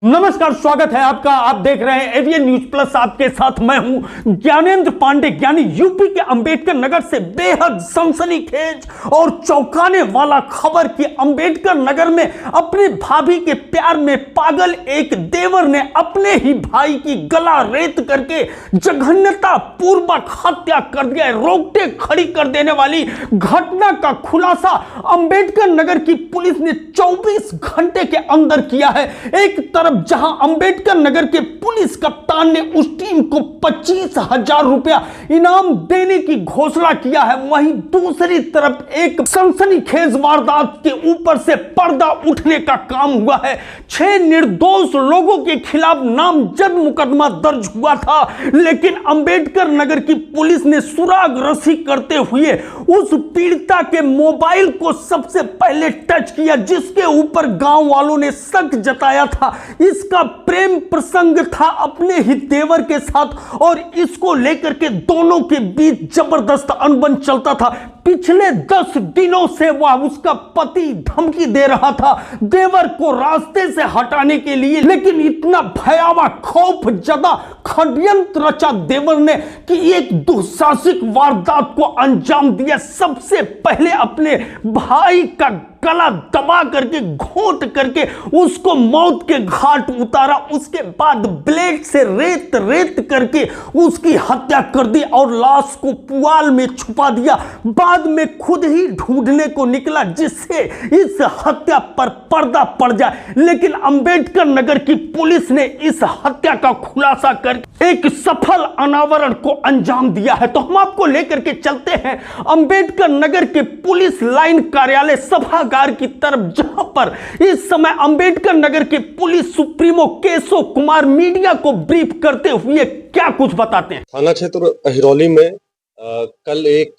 नमस्कार, स्वागत है आपका। आप देख रहे हैं एवीएन न्यूज प्लस। आपके साथ मैं हूं ज्ञानेंद्र पांडे। यानी यूपी के अंबेडकर नगर से बेहद सनसनीखेज और चौंकाने वाला खबर कि अंबेडकर नगर में अपने भाभी के प्यार में पागल एक देवर ने अपने ही भाई की गला रेत करके जघन्यता पूर्वक हत्या कर दिया है। रोकटे खड़ी कर देने वाली घटना का खुलासा अंबेडकर नगर की पुलिस ने 24 घंटे के अंदर किया है। एक तरफ जहां अंबेडकर नगर के पुलिस कप्तान ने उस टीम को 25,000 रुपया इनाम देने की घोषणा किया है, वहीं दूसरी तरफ एक सनसनीखेज वारदात के ऊपर से पर्दा उठने का काम हुआ है। 6 निर्दोष लोगों के खिलाफ नामजद मुकदमा दर्ज हुआ था, लेकिन अंबेडकर नगर की पुलिस ने सुराग रसी करते हुए उस पीड़िता के मोबाइल को सबसे पहले टच किया, जिसके ऊपर गांव वालों ने शक जताया था। इसका प्रेम प्रसंग था अपने ही देवर के साथ और इसको लेकर के दोनों के बीच जबरदस्त अनबन चलता था। पिछले 10 दिनों से वह उसका पति धमकी दे रहा था देवर को रास्ते से हटाने के लिए, लेकिन इतना भयावह खौफ जदा षड्यंत्र रचा देवर ने कि एक दुस्साहसिक वारदात को अंजाम दिया। सबसे पहले अपने भाई का गला दबा करके घोंट करके उसको मौत के घाट उतारा। उसके बाद ब्लेड से रेत रेत करके उसकी हत्या कर दी और लाश को पुआल में छुपा दिया। बाद में खुद ही ढूंढने को निकला जिससे इस हत्या पर पर्दा पड़ जाए, लेकिन अंबेडकर नगर की पुलिस ने इस हत्या का खुलासा कर एक सफल अनावरण को अंजाम दिया है। तो हम आपको लेकर के चलते हैं अंबेडकर नगर के पुलिस लाइन कार्यालय सभागार की तरफ, जहां पर इस समय अंबेडकर नगर के police supremo Keshav Kumar media को ब्रीफ करते हुए क्या कुछ बताते हैं। थाना क्षेत्र अहिरौली में कल एक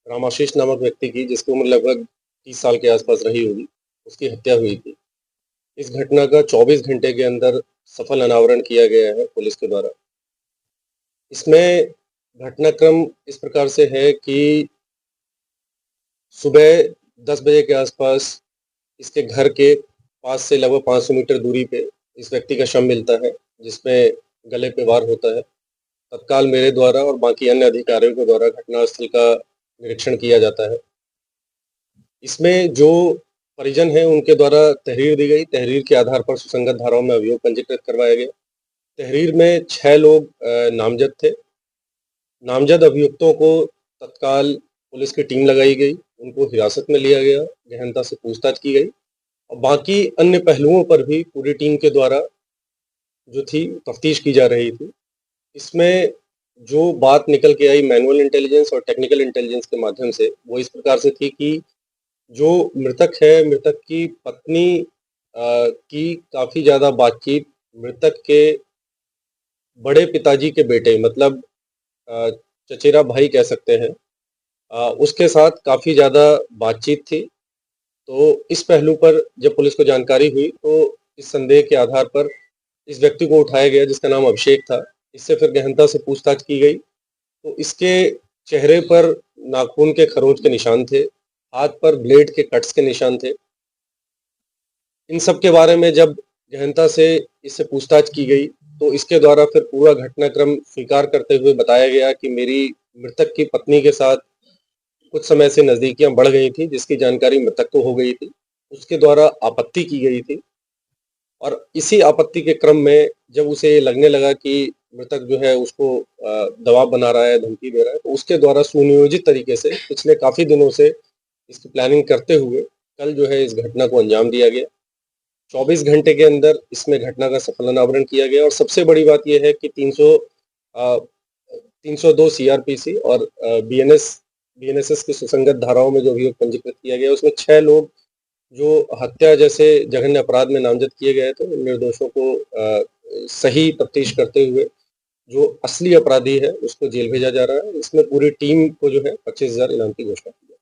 रामाशीष नामक व्यक्ति की, जिसकी उम्र लगभग 30 साल के आसपास रही होगी, उसकी हत्या हुई थी। इस घटना का 24 घंटे के अंदर सफल अनावरण किया गया है पुलिस के द्वारा। इसमें घटनाक्रम इस प्रकार से है कि सुबह 10 बजे के आसपास इसके घर के पास से लगभग 500 मीटर दूरी पे इस व्यक्ति का शव मिलता है, जिसमें गले पे वार होता है। तत्काल मेरे द्वारा और बाकी अन्य अधिकारियों के द्वारा घटनास्थल का निरीक्षण किया जाता है। इसमें जो परिजन हैं उनके द्वारा तहरीर दी गई। तहरीर के आधार पर सुसंगत धाराओं में अभियोग पंजीकृत करवाया गया। तहरीर में 6 लोग नामजद थे। नामजद अभियुक्तों को तत्काल पुलिस की टीम लगाई गई, उनको हिरासत में लिया गया, गहनता से पूछताछ की गई और बाकी अन्य पहलुओं पर भी पूरी टीम के द्वारा जो थी तफ्तीश की जा रही थी। इसमें जो बात निकल के आई मैनुअल इंटेलिजेंस और टेक्निकल इंटेलिजेंस के माध्यम से, वो इस प्रकार से थी कि जो मृतक है, मृतक की पत्नी की काफ़ी ज़्यादा बातचीत मृतक के बड़े पिताजी के बेटे, मतलब चचेरा भाई कह सकते हैं, उसके साथ काफ़ी ज़्यादा बातचीत थी। तो इस पहलू पर जब पुलिस को जानकारी हुई तो इस संदेह के आधार पर इस व्यक्ति को उठाया गया, जिसका नाम अभिषेक था। इससे फिर गहनता से पूछताछ की गई तो इसके चेहरे पर नाखून के खरोंच के निशान थे, हाथ पर ब्लेड के कट्स के निशान थे। इन सब के बारे में जब गहनता से इससे पूछताछ की गई तो इसके द्वारा फिर पूरा घटनाक्रम स्वीकार करते हुए बताया गया कि मेरी मृतक की पत्नी के साथ कुछ समय से नज़दीकियां बढ़ गई थी, जिसकी जानकारी मृतक को हो गई थी। उसके द्वारा आपत्ति की गई थी और इसी आपत्ति के क्रम में जब उसे लगने लगा कि मृतक जो है उसको दबाव बना रहा है, धमकी दे रहा है, तो उसके द्वारा सुनियोजित तरीके से पिछले काफ़ी दिनों से इसकी प्लानिंग करते हुए कल जो है इस घटना को अंजाम दिया गया। 24 घंटे के अंदर इसमें घटना का सफल अनावरण किया गया और सबसे बड़ी बात यह है कि 302 सीआरपीसी और बीएनएसएस की सुसंगत धाराओं में जो अभियोग पंजीकृत किया गया, उसमें 6 लोग जो हत्या जैसे जघन्य अपराध में नामजद किए गए थे, निर्दोषों को सही तफ्तीश करते हुए जो असली अपराधी है उसको जेल भेजा जा रहा है। इसमें पूरी टीम को जो है 25,000 इनाम की घोषणा की है।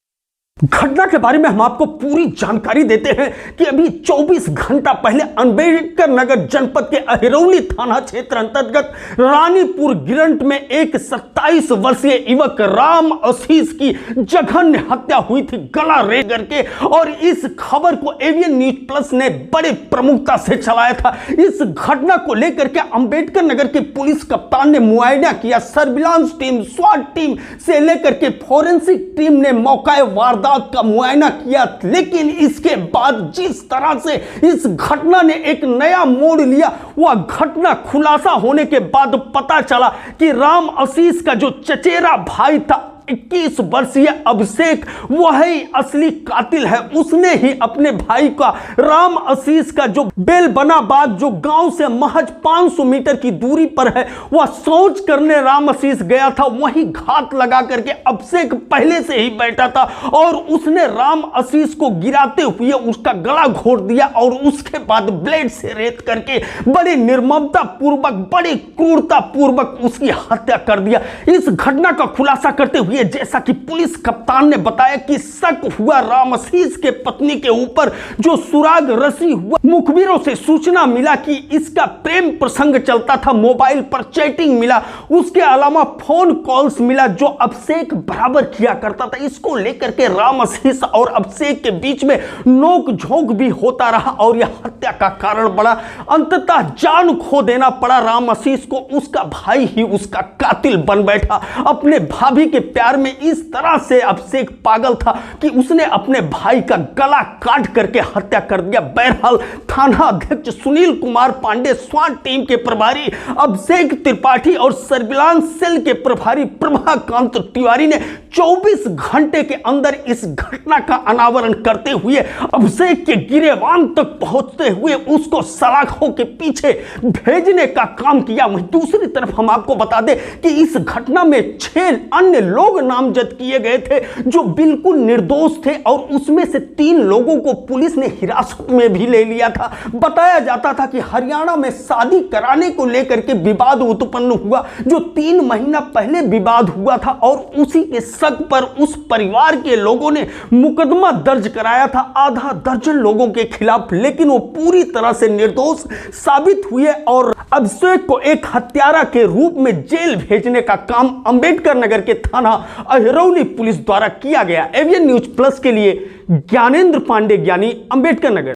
घटना के बारे में हम आपको पूरी जानकारी देते हैं कि अभी 24 घंटा पहले अंबेडकर नगर जनपद के अहिरौली थाना क्षेत्र अंतर्गत रानीपुर गिरंट में एक 27 वर्षीय युवक राम आशीष की जघन्य हत्या हुई थी गला रेत करके। और इस खबर को एवीएन न्यूज प्लस ने बड़े प्रमुखता से चलाया था। इस घटना को लेकर के अंबेडकर नगर के पुलिस कप्तान ने मुआयना किया। सर्विलांस टीम, स्वाट टीम से लेकर के फोरेंसिक टीम ने मौका वारदात का मुआयना किया, लेकिन इसके बाद जिस तरह से इस घटना ने एक नया मोड़ लिया, वह घटना खुलासा होने के बाद पता चला कि राम आशीष का जो चचेरा भाई था 21 वर्षीय अभिषेक, वही असली कातिल है। उसने ही अपने भाई का राम आशीष का जो बेल बना बाग जो गांव से महज 500 मीटर की दूरी पर है, वह शौच करने राम आशीष गया था, वही घात लगा करके अभिषेक पहले से ही बैठा था और उसने राम आशीष को गिराते हुए उसका गला घोट दिया और उसके बाद ब्लेड से रेत करके बड़ी निर्ममता पूर्वक, बड़ी क्रूरता पूर्वक उसकी हत्या कर दिया। इस घटना का खुलासा करते हुए जैसा कि पुलिस कप्तान ने बताया कि शक हुआ राम आशीष के पत्नी के ऊपर जो सुराग रसी हुआ। मुखबिरों से सूचना मिला कि इसका प्रेम प्रसंग चलता था, मोबाइल पर चैटिंग मिला, उसके अलावा फोन कॉल्स मिला जो अभिषेक बराबर किया करता था। इसको लेकर के राम आशीष और अभिषेक के बीच में नोक झोंक भी होता रहा और यह हत्या का कारण बना। अंततः जान खो देना पड़ा राम आशीष को। उसका भाई ही उसका कातिल बन बैठा। अपने भाभी के प्यार में इस तरह से अभिषेक पागल था कि उसने अपने भाई का गला काट करके हत्या कर दिया। बहरहाल थाना अध्यक्ष सुनील कुमार पांडे, स्वाट टीम के प्रभारी अभिषेक त्रिपाठी और सर्विलांस सेल के प्रभारी प्रभाकांत तिवारी ने 24 घंटे के अंदर इस घटना का अनावरण करते हुए अभिषेक के गिरेबान तक पहुंचते हुए उसको सलाखों के पीछे भेजने का काम किया। वहीं दूसरी तरफ हम आपको बता दें कि इस घटना में 6 अन्य लोग नामजद किए गए थे जो बिल्कुल निर्दोष थे और उसमें से 3 लोगों को पुलिस ने हिरासत में भी ले लिया था। बताया जाता था कि हरियाणा में शादी कराने को लेकर के विवाद उत्पन्न हुआ, जो 3 महीना पहले विवाद हुआ था और उसी के शक पर उस परिवार के लोगों ने मुकदमा दर्ज कराया था आधा दर्जन लोगों के खिलाफ, लेकिन वो पूरी तरह से निर्दोष साबित हुए और अभिषेक को एक हत्यारा के रूप में जेल भेजने का काम अंबेडकर नगर के थाना अहिरौली पुलिस द्वारा किया गया। एवीएन न्यूज प्लस के लिए ज्ञानेंद्र पांडे, ज्ञानी, अंबेडकर नगर।